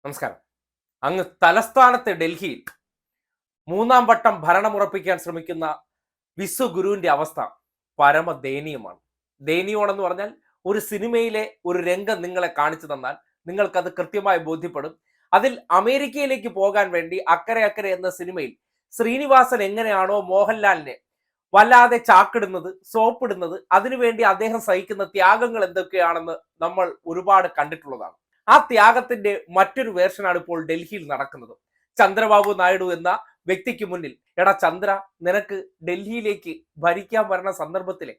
നമസ്കാരം. അങ്ങ് തലസ്ഥാനത്തെ ഡൽഹിയിൽ മൂന്നാം വട്ടം ഭരണമുറപ്പിക്കാൻ ശ്രമിക്കുന്ന വിശ്വഗുരുവിന്റെ അവസ്ഥ പരമദയനീയമാണ്. ദയനീയമാണെന്ന് പറഞ്ഞാൽ ഒരു സിനിമയിലെ ഒരു രംഗം നിങ്ങളെ കാണിച്ചു തന്നാൽ നിങ്ങൾക്കത് കൃത്യമായി ബോധ്യപ്പെടും. അതിൽ അമേരിക്കയിലേക്ക് പോകാൻ വേണ്ടി അക്കരെ അക്കരെ എന്ന സിനിമയിൽ ശ്രീനിവാസൻ എങ്ങനെയാണോ മോഹൻലാലിനെ വല്ലാതെ ചാക്കിടുന്നത്, സോപ്പിടുന്നത്, അതിനുവേണ്ടി അദ്ദേഹം സഹിക്കുന്ന ത്യാഗങ്ങൾ എന്തൊക്കെയാണെന്ന് നമ്മൾ ഒരുപാട് കണ്ടിട്ടുള്ളതാണ്. ആ ത്യാഗത്തിന്റെ മറ്റൊരു വേർഷനാണ് ഇപ്പോൾ ഡൽഹിയിൽ നടക്കുന്നത്. ചന്ദ്രബാബു നായിഡു എന്ന വ്യക്തിക്ക് മുന്നിൽ, എടാ ചന്ദ്ര, നിനക്ക് ഡൽഹിയിലേക്ക് ഭരിക്കാൻ വരുന്ന സന്ദർഭത്തിലെ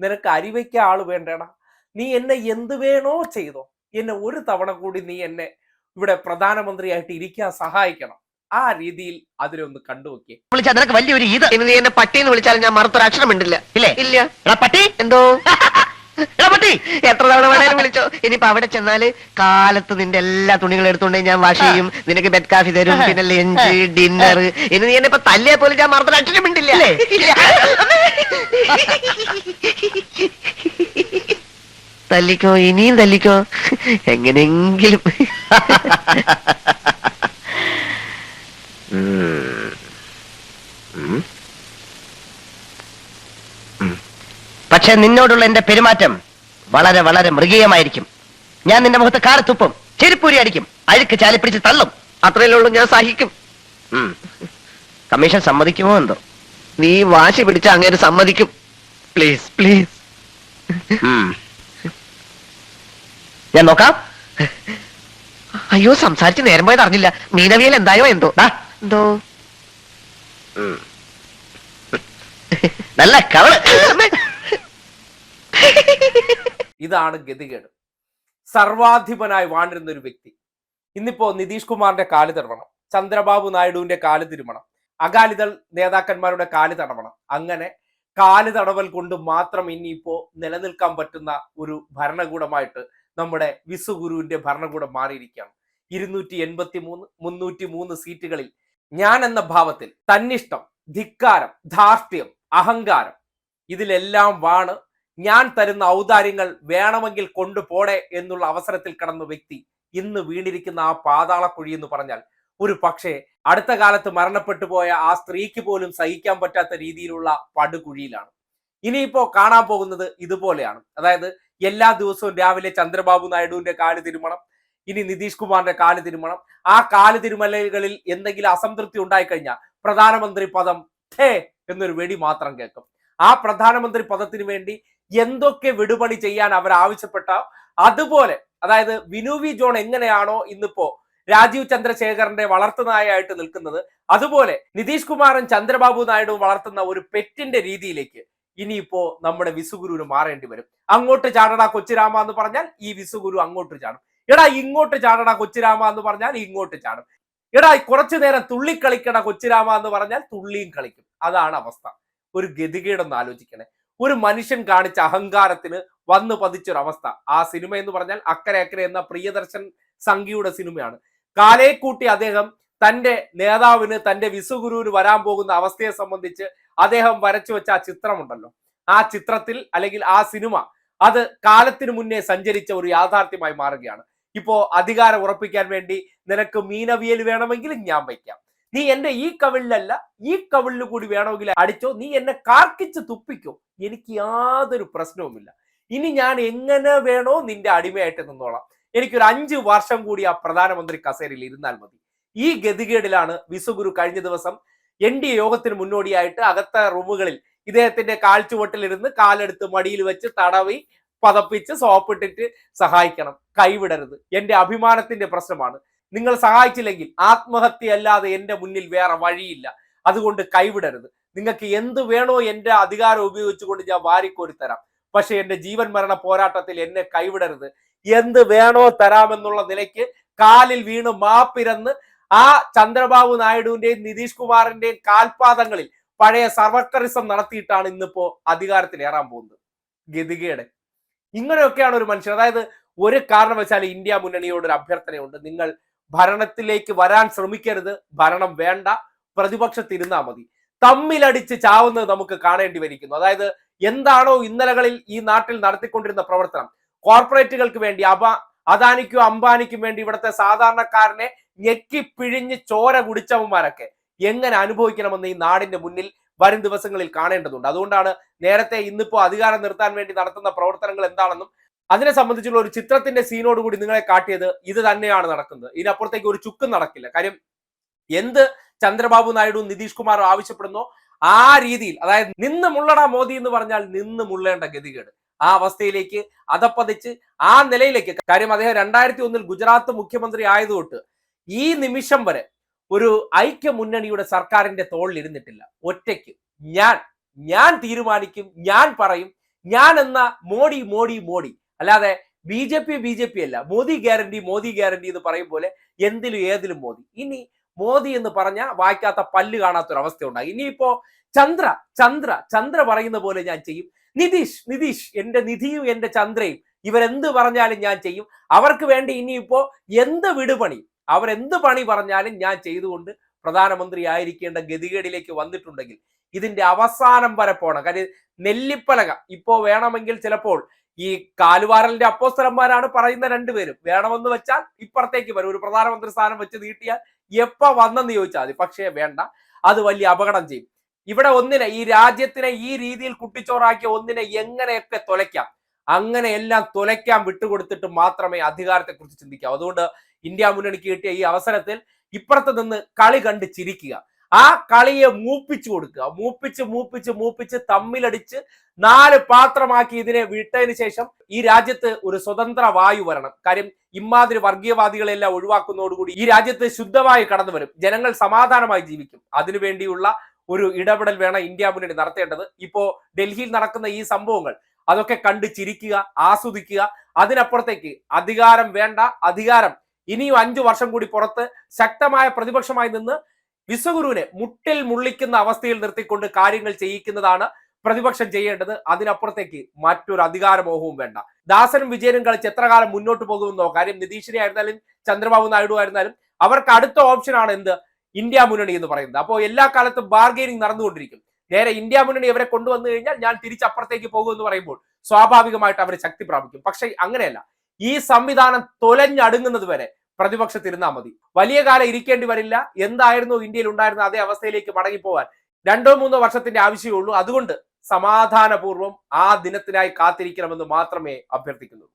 നിനക്ക് അരിവയ്ക്കാൻ ആള് വേണ്ടേടാ, നീ എന്നെ എന്ത് വേണോ ചെയ്തോ, എന്നെ ഒരു തവണ കൂടി നീ എന്നെ ഇവിടെ പ്രധാനമന്ത്രിയായിട്ട് ഇരിക്കാൻ സഹായിക്കണം. ആ രീതിയിൽ അതിലൊന്ന് കണ്ടുനോക്കിയേ. വിളിച്ചാൽ നിനക്ക് വലിയൊരു ഇത് ഇനി നീ എന്നെ പട്ടി എന്ന് വിളിച്ചാൽ ഞാൻ മറുത്തൊരു അക്ഷരം ഉണ്ടില്ല. ഇല്ലേ? ഇല്ല. പട്ടി എന്തോ പട്ടി എത്ര തവണ വേണേലും വിളിച്ചോ. ഇനിയിപ്പോ അവിടെ ചെന്നാല് കാലത്ത് നിന്റെ എല്ലാ തുണികളും എടുത്തുകൊണ്ട് ഞാൻ വാഷ് ചെയ്യും, നിനക്ക് ബെഡ് കാഫി തരും, പിന്നെ ലഞ്ച്, ഡിന്നർ. ഇനി നീ എന്നെ ഇപ്പൊ തല്ലിയെ പോലും ഞാൻ മറുത്തൊരു അക്ഷരം ഉണ്ടില്ല. തല്ലിക്കോ, ഇനിയും തല്ലിക്കോ, എങ്ങനെങ്കിലും. പക്ഷെ നിന്നോടുള്ള എന്റെ പെരുമാറ്റം വളരെ വളരെ മൃഗീയമായിരിക്കും. ഞാൻ നിന്റെ മുഖത്ത് കാറ് തുപ്പും, ചെരുപ്പൂരി അടിക്കും, അഴുക്ക് ചാലിപ്പിടിച്ച് തള്ളും. അത്രയല്ലേ ഉള്ളൂ, ഞാൻ സഹിക്കും. കമ്മീഷൻ സമ്മതിക്കുമോ എന്തോ? നീ വാശി പിടിച്ച അങ്ങനെ സമ്മതിക്കും. Please please. ഞാൻ നോക്കാം. അയ്യോ, സംസാരിച്ച് നേരം പോയത് അറിഞ്ഞില്ല. മീനവിയൽ എന്തായോ എന്തോ എന്തോ നല്ല കവള്. ഇതാണ് ഗതികേട്. സർവാധിപനായി വാണിരുന്ന ഒരു വ്യക്തി ഇന്നിപ്പോ നിതീഷ് കുമാറിന്റെ കാല് തടവണം, ചന്ദ്രബാബു നായിഡുവിന്റെ കാല് തിരുമണം, അകാലിദൾ നേതാക്കന്മാരുടെ കാല് തടവണം. അങ്ങനെ കാല് തടവൽ കൊണ്ട് മാത്രം ഇനിയിപ്പോ നിലനിൽക്കാൻ പറ്റുന്ന ഒരു ഭരണകൂടമായിട്ട് നമ്മുടെ വിശ്വഗുരുവിന്റെ ഭരണകൂടം മാറിയിരിക്കുകയാണ്. 283, 303 സീറ്റുകളിൽ ഞാൻ എന്ന ഭാവത്തിൽ തന്നിഷ്ടം, ധിക്കാരം, ധാർഷ്ട്യം, അഹങ്കാരം, ഇതിലെല്ലാം വാണ് ഞാൻ തരുന്ന ഔദാര്യങ്ങൾ വേണമെങ്കിൽ കൊണ്ടുപോടെ എന്നുള്ള അവസരത്തിൽ കടന്ന വ്യക്തി ഇന്ന് വീണിരിക്കുന്ന ആ പാതാളക്കുഴി എന്ന് പറഞ്ഞാൽ ഒരു പക്ഷേ അടുത്ത കാലത്ത് മരണപ്പെട്ടു പോയ ആ സ്ത്രീക്ക് പോലും സഹിക്കാൻ പറ്റാത്ത രീതിയിലുള്ള പടുകുഴിയിലാണ്. ഇനിയിപ്പോ കാണാൻ പോകുന്നത് ഇതുപോലെയാണ്. അതായത് എല്ലാ ദിവസവും രാവിലെ ചന്ദ്രബാബു നായിഡുവിന്റെ കാല് തിരുമണം, ഇനി നിതീഷ് കുമാറിന്റെ കാല് തിരുമണം. ആ കാല് തിരുമലകളിൽ എന്തെങ്കിലും അസംതൃപ്തി ഉണ്ടായിക്കഴിഞ്ഞാൽ പ്രധാനമന്ത്രി പദം എന്നൊരു വെടി മാത്രം കേൾക്കും. ആ പ്രധാനമന്ത്രി പദത്തിന് വേണ്ടി എന്തൊക്കെ വിടുപണി ചെയ്യാൻ അവർ ആവശ്യപ്പെട്ട അതുപോലെ, അതായത് വിനു വി ജോൺ എങ്ങനെയാണോ ഇന്നിപ്പോ രാജീവ് ചന്ദ്രശേഖരന്റെ വളർത്തുനായായിട്ട് നിൽക്കുന്നത്, അതുപോലെ നിതീഷ് കുമാറും ചന്ദ്രബാബു നായിഡുവും വളർത്തുന്ന ഒരു പെറ്റിന്റെ രീതിയിലേക്ക് ഇനിയിപ്പോ നമ്മുടെ വിശ്വഗുരുവിന് മാറേണ്ടി വരും. അങ്ങോട്ട് ചാടടാ കൊച്ചുരാമ എന്ന് പറഞ്ഞാൽ ഈ വിശ്വഗുരു അങ്ങോട്ട് ചാടും. എടാ ഇങ്ങോട്ട് ചാടടാ കൊച്ചുരാമ എന്ന് പറഞ്ഞാൽ ഇങ്ങോട്ട് ചാടും. എടാ കുറച്ചു നേരം തുള്ളിക്കളിക്കട കൊച്ചുരാമ എന്ന് പറഞ്ഞാൽ തുള്ളിയും കളിക്കും. അതാണ് അവസ്ഥ. ഒരു ഗതികേടൊന്ന് ആലോചിക്കണേ. ഒരു മനുഷ്യൻ കാണിച്ച അഹങ്കാരത്തിന് വന്നു പതിച്ചൊരവസ്ഥ. ആ സിനിമ എന്ന് പറഞ്ഞാൽ അക്കരെ അക്കരെ എന്ന പ്രിയദർശൻ സംഘിയുടെ സിനിമയാണ്. കാലേ കൂട്ടി അദ്ദേഹം തന്റെ നേതാവിന്, തന്റെ വിശ്വഗുരുവിന് വരാൻ പോകുന്ന അവസ്ഥയെ സംബന്ധിച്ച് അദ്ദേഹം വരച്ചു വെച്ച ആ ചിത്രമുണ്ടല്ലോ, ആ ചിത്രത്തിൽ അല്ലെങ്കിൽ ആ സിനിമ അത് കാലത്തിന് മുന്നേ സഞ്ചരിച്ച ഒരു യാഥാർത്ഥ്യമായി മാറുകയാണ്. ഇപ്പോ അധികാരം ഉറപ്പിക്കാൻ വേണ്ടി നിനക്ക് മീനവിയൽ വേണമെങ്കിലും ഞാൻ വയ്ക്കാം, നീ എന്റെ ഈ കവിളിലല്ല ഈ കവിളിൽ കൂടി വേണമെങ്കിൽ അടിച്ചോ, നീ എന്നെ കാർക്കിച്ച് തുപ്പിക്കോ, എനിക്ക് യാതൊരു പ്രശ്നവുമില്ല. ഇനി ഞാൻ എങ്ങനെ വേണോ നിന്റെ അടിമയായിട്ട് നിന്നോളാം, എനിക്കൊരു 5 വർഷം കൂടി ആ പ്രധാനമന്ത്രി കസേരയിൽ ഇരുന്നാൽ മതി. ഈ ഗതികേടിലാണ് വിശ്വഗുരു കഴിഞ്ഞ ദിവസം NDA യോഗത്തിന് മുന്നോടിയായിട്ട് അകത്ത റൂമുകളിൽ ഇദ്ദേഹത്തിന്റെ കാൽച്ചുവട്ടിലിരുന്ന് കാലെടുത്ത് മടിയിൽ വെച്ച് തടവി പതപ്പിച്ച് സോപ്പിട്ടിട്ട് സഹായിക്കണം, കൈവിടരുത്, എന്റെ അഭിമാനത്തിന്റെ പ്രശ്നമാണ്, നിങ്ങൾ സഹായിച്ചില്ലെങ്കിൽ ആത്മഹത്യ അല്ലാതെ എന്റെ മുന്നിൽ വേറെ വഴിയില്ല, അതുകൊണ്ട് കൈവിടരുത്, നിങ്ങൾക്ക് എന്ത് വേണോ എന്റെ അധികാരം ഉപയോഗിച്ചുകൊണ്ട് ഞാൻ വാരിക്കോരി തരാം, പക്ഷെ എന്റെ ജീവൻ മരണ പോരാട്ടത്തിൽ എന്നെ കൈവിടരുത്, എന്ത് വേണോ തരാമെന്നുള്ള നിലയ്ക്ക് കാലിൽ വീണ് മാപ്പിരന്ന് ആ ചന്ദ്രബാബു നായിഡുവിന്റെയും നിതീഷ് കുമാറിന്റെയും കാൽപാദങ്ങളിൽ പഴയ സർവക്കറിസം നടത്തിയിട്ടാണ് ഇന്നിപ്പോ അധികാരത്തിൽ ഏറാൻ പോകുന്നത്. ഗതികേട്. ഇങ്ങനെയൊക്കെയാണ് ഒരു മനുഷ്യൻ. അതായത് ഒരു കാരണവശാൽ ഇന്ത്യ മുന്നണിയോട് ഒരു അഭ്യർത്ഥനയുണ്ട്, നിങ്ങൾ ഭരണത്തിലേക്ക് വരാൻ ശ്രമിക്കരുത്, ഭരണം വേണ്ട, പ്രതിപക്ഷത്തിരുന്നാ മതി. തമ്മിലടിച്ച് ചാവുന്നത് നമുക്ക് കാണേണ്ടി വരിക്കുന്നു. അതായത് എന്താണോ ഇന്നലകളിൽ ഈ നാട്ടിൽ നടത്തിക്കൊണ്ടിരുന്ന പ്രവർത്തനം, കോർപ്പറേറ്റുകൾക്ക് വേണ്ടി അദാനിക്കും അംബാനിക്കും വേണ്ടി ഇവിടുത്തെ സാധാരണക്കാരനെ ഞെക്കി പിഴിഞ്ഞ് ചോര കുടിച്ചവന്മാരൊക്കെ എങ്ങനെ അനുഭവിക്കണമെന്ന് ഈ നാടിന്റെ മുന്നിൽ വരും ദിവസങ്ങളിൽ കാണേണ്ടതുണ്ട്. അതുകൊണ്ടാണ് നേരത്തെ ഇന്നിപ്പോ അധികാരം നിർത്താൻ വേണ്ടി നടത്തുന്ന പ്രവർത്തനങ്ങൾ എന്താണെന്നും അതിനെ സംബന്ധിച്ചുള്ള ഒരു ചിത്രത്തിന്റെ സീനോട് കൂടി നിങ്ങളെ കാട്ടിയത് ഇത് തന്നെയാണ് നടക്കുന്നത്. ഇതിനപ്പുറത്തേക്ക് ഒരു ചുക്കും നടക്കില്ല. കാര്യം എന്ത് ചന്ദ്രബാബു നായിഡുവും നിതീഷ് കുമാറും ആവശ്യപ്പെടുന്നോ ആ രീതിയിൽ, അതായത് നിന്ന് മുള്ളടാ മോദി എന്ന് പറഞ്ഞാൽ നിന്ന് മുള്ളേണ്ട ഗതികേട്, ആ അവസ്ഥയിലേക്ക് അതപ്പതിച്ച് ആ നിലയിലേക്ക്. കാര്യം അദ്ദേഹം 2001 ഗുജറാത്ത് മുഖ്യമന്ത്രി ആയതുകൊണ്ട് ഈ നിമിഷം വരെ ഒരു ഐക്യ മുന്നണിയുടെ സർക്കാരിന്റെ തോളിൽ ഇരുന്നിട്ടില്ല. ഒറ്റയ്ക്ക് ഞാൻ തീരുമാനിക്കും, ഞാൻ പറയും, ഞാൻ എന്ന മോഡി മോഡി മോഡി, അല്ലാതെ ബി ജെ പി അല്ല. മോദി ഗ്യാരണ്ടി എന്ന് പറയും പോലെ എന്തിലും ഏതിലും മോദി. ഇനി മോദി എന്ന് പറഞ്ഞ വായിക്കാത്ത പല്ല് കാണാത്തൊരവസ്ഥ ഉണ്ടായി. ഇനിയിപ്പോ ചന്ദ്ര പറയുന്ന പോലെ ഞാൻ ചെയ്യും. നിതീഷ് എന്റെ നിധിയും എന്റെ ചന്ദ്രയും ഇവരെന്ത് പറഞ്ഞാലും ഞാൻ ചെയ്യും. അവർക്ക് വേണ്ടി ഇനിയിപ്പോ എന്ത് വിടുപണി, അവരെന്ത് പണി പറഞ്ഞാലും ഞാൻ ചെയ്തുകൊണ്ട് പ്രധാനമന്ത്രി ആയിരിക്കേണ്ട ഗതികേടിലേക്ക് വന്നിട്ടുണ്ടെങ്കിൽ ഇതിന്റെ അവസാനം വരെ പോണം. കാര്യം നെല്ലിപ്പലക ഇപ്പോ വേണമെങ്കിൽ ചിലപ്പോൾ ഈ കാലുവാരലിന്റെ അപ്പോസ്തലന്മാരാണ് പറയുന്ന രണ്ടുപേരും വേണമെന്ന് വെച്ചാൽ ഇപ്പുറത്തേക്ക് വരും. ഒരു പ്രധാനമന്ത്രി സ്ഥാനം വെച്ച് നീട്ടിയാൽ എപ്പ വന്നെന്ന് ചോദിച്ചാൽ മതി. പക്ഷേ വേണ്ട, അത് വലിയ അപകടം ചെയ്യും. ഇവിടെ ഒന്നിനെ, ഈ രാജ്യത്തിനെ ഈ രീതിയിൽ കുട്ടിച്ചോറാക്കിയ ഒന്നിനെ എങ്ങനെയൊക്കെ തുലയ്ക്കാം, അങ്ങനെ എല്ലാം തുലയ്ക്കാൻ വിട്ടുകൊടുത്തിട്ട് മാത്രമേ അധികാരത്തെക്കുറിച്ച് ചിന്തിക്കാവൂ. അതുകൊണ്ട് ഇന്ത്യ മുന്നണിക്ക് കിട്ടിയ ഈ അവസരത്തിൽ ഇപ്പുറത്ത് നിന്ന് കളി കണ്ട് ചിരിക്കുക, ആ കളിയെ മൂപ്പിച്ചു കൊടുക്കുക. മൂപ്പിച്ച് തമ്മിലടിച്ച് 4 പാത്രമാക്കി ഇതിനെ വിട്ടതിന് ശേഷം ഈ രാജ്യത്ത് ഒരു സ്വതന്ത്ര വായു വരണം. കാര്യം ഇമാതിരി വർഗീയവാദികളെല്ലാം ഒഴിവാക്കുന്നതോടുകൂടി ഈ രാജ്യത്ത് ശുദ്ധമായി കടന്നു വരും, ജനങ്ങൾ സമാധാനമായി ജീവിക്കും. അതിനുവേണ്ടിയുള്ള ഒരു ഇടപെടൽ വേണം ഇന്ത്യ മുന്നണി നടത്തേണ്ടത്. ഇപ്പോ ഡൽഹിയിൽ നടക്കുന്ന ഈ സംഭവങ്ങൾ അതൊക്കെ കണ്ട് ചിരിക്കുക, ആസ്വദിക്കുക. അതിനപ്പുറത്തേക്ക് അധികാരം വേണ്ട, അധികാരം ഇനിയും 5 വർഷം കൂടി പുറത്ത് ശക്തമായ പ്രതിപക്ഷമായി നിന്ന് വിശ്വഗുരുവിനെ മുട്ടിൽ മുള്ളിക്കുന്ന അവസ്ഥയിൽ നിർത്തിക്കൊണ്ട് കാര്യങ്ങൾ ചെയ്യിക്കുന്നതാണ് പ്രതിപക്ഷം ചെയ്യേണ്ടത്. അതിനപ്പുറത്തേക്ക് മറ്റൊരു അധികാരമോഹവും വേണ്ട. ദാസനും വിജയനും കളിച്ച് എത്ര കാലം മുന്നോട്ട് പോകുമെന്നോ. കാര്യം നിതീഷിനെ ആയിരുന്നാലും ചന്ദ്രബാബു നായിഡു ആയിരുന്നാലും അവർക്ക് അടുത്ത ഓപ്ഷനാണ് എന്ത്, ഇന്ത്യ മുന്നണി എന്ന് പറയുന്നത്. അപ്പോൾ എല്ലാ കാലത്തും ബാർഗെയിനിങ് നടന്നുകൊണ്ടിരിക്കും. നേരെ ഇന്ത്യ മുന്നണി ഇവരെ കൊണ്ടുവന്നു കഴിഞ്ഞാൽ ഞാൻ തിരിച്ചപ്പുറത്തേക്ക് പോകുമെന്ന് പറയുമ്പോൾ സ്വാഭാവികമായിട്ട് അവർ ശക്തി പ്രാപിക്കും. പക്ഷെ അങ്ങനെയല്ല, ഈ സംവിധാനം തൊലഞ്ഞടുങ്ങുന്നത് വരെ പ്രതിപക്ഷത്തിരുന്നാൽ മതി. വലിയ കാലം ഇരിക്കേണ്ടി വരില്ല. എന്തായിരുന്നു ഇന്ത്യയിൽ ഉണ്ടായിരുന്ന അതേ അവസ്ഥയിലേക്ക് മടങ്ങിപ്പോവാൻ 2-3 വർഷത്തിന്റെ ആവശ്യമേ ഉള്ളൂ. അതുകൊണ്ട് സമാധാനപൂർവ്വം ആ ദിനത്തിനായി കാത്തിരിക്കണമെന്ന് മാത്രമേ അഭ്യർത്ഥിക്കുന്നുള്ളൂ.